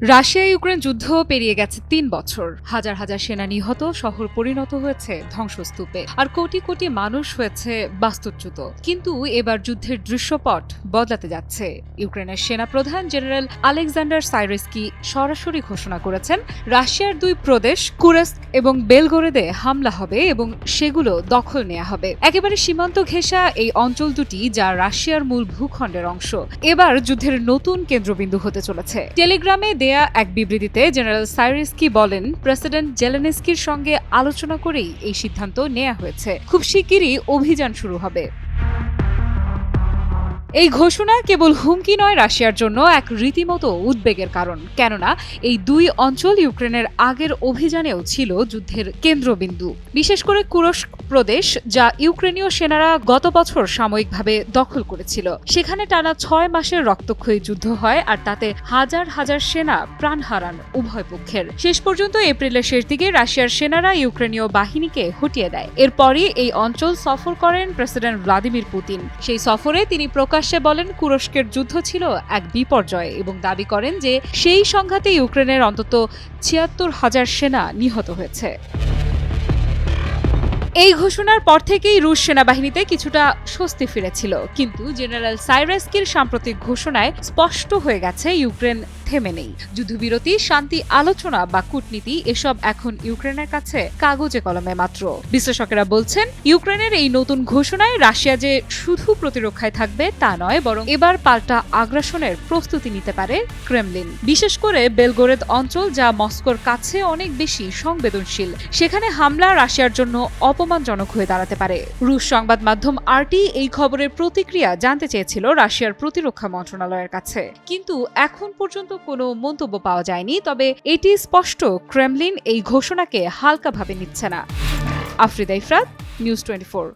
Russia Ukraine যুদ্ধ পেরিয়ে গেছে ৩ বছর। হাজার হাজার সেনা নিহত, শহর পরিণত হয়েছে ধ্বংসস্তূপে, আর কোটি কোটি মানুষ হয়েছে বাস্তুচ্যুত। কিন্তু এবার যুদ্ধের দৃশ্যপট বদলাতে যাচ্ছে। ইউক্রেনের সেনাপ্রধান জেনারেল আলেকজান্ডার সাইরেস্কি সরাসরি ঘোষণা করেছেন, রাশিয়ার ২ প্রদেশ কুরেস্ক এবং বেলগোরেদে হামলা হবে এবং সেগুলো দখল নেওয়া হবে। একেবারে সীমান্ত ঘেঁষা এই অঞ্চল দুটি, যা রাশিয়ার মূল ভূখণ্ডের অংশ, এবার যুদ্ধের নতুন কেন্দ্রবিন্দু হতে চলেছে। টেলিগ্রামে দেয়া এক বিবৃতিতে জেনারেল সাইরেস্কি বলেন, প্রেসিডেন্ট জেলেনস্কির সঙ্গে আলোচনা করেই এই সিদ্ধান্ত নেওয়া হয়েছে। খুব শিগগিরই অভিযান শুরু হবে। এই ঘোষণা কেবল হুমকি নয়, রাশিয়ার জন্য এক রীতিমতো উদ্বেগের কারণ। কেননা এই ২ অঞ্চল ইউক্রেনের আগের অভিযানেও ছিল যুদ্ধের কেন্দ্রবিন্দু, বিশেষ করে কুরস্ক প্রদেশ, যা ইউক্রেনীয় সেনারা গত বছর সাময়িকভাবে দখল করেছিল। সেখানে টানা ৬ মাসের রক্তক্ষয়ী যুদ্ধ হয়, আর তাতে হাজার হাজার সেনা প্রাণ হারান উভয় পক্ষের। শেষ পর্যন্ত এপ্রিলের শেষ দিকে রাশিয়ার সেনারা ইউক্রেনীয় বাহিনীকে হটিয়ে দেয়। এরপরই এই অঞ্চল সফর করেন প্রেসিডেন্ট ভ্লাদিমির পুতিন। সেই সফরে তিনি প্রকাশ্যে বলেন, কুরস্কের যুদ্ধ ছিল এক বিপর্যয় এবং দাবি করেন যে সেই সংঘাতে ইউক্রেনের অন্তত ৭৬,০০০ সেনা নিহত হয়েছে। এই ঘোষণার পর থেকেই রুশ সেনাবাহিনীতে কিছুটা স্বস্তি ফিরেছিল, কিন্তু জেনারেল সাইরেস্কির সাম্প্রতিক ঘোষণায় স্পষ্ট হয়ে গেছে ইউক্রেন থেমে নেই। যুদ্ধবিরতি, শান্তি আলোচনা বা কূটনীতি, এসব এখন ইউক্রেনের কাছে কাগজে কলমে মাত্র। বিশ্লেষকেরা বলছেন, ইউক্রেনের এই নতুন ঘোষণায় রাশিয়া যে শুধু প্রতিরক্ষায় থাকবে তা নয়, বরং এবার পাল্টা আগ্রাসনের প্রস্তুতি নিতে পারে ক্রেমলিন। বিশেষ করে বেলগোরেদ অঞ্চল, যা মস্কোর কাছে অনেক বেশি সংবেদনশীল, সেখানে হামলা রাশিয়ার জন্য অপমানজনক হয়ে দাঁড়াতে পারে। রুশ সংবাদ মাধ্যম আরটি এই খবরের প্রতিক্রিয়া জানতে চেয়েছিল রাশিয়ার প্রতিরক্ষা মন্ত্রণালয়ের কাছে, কিন্তু এখন পর্যন্ত কোনো মন্তব্য পাওয়া যায়নি। তবে এটি স্পষ্ট, ক্রেমলিন এই ঘোষণাকে হালকাভাবে নিচ্ছে না। আফরিদা ইফরাত, নিউজ 24।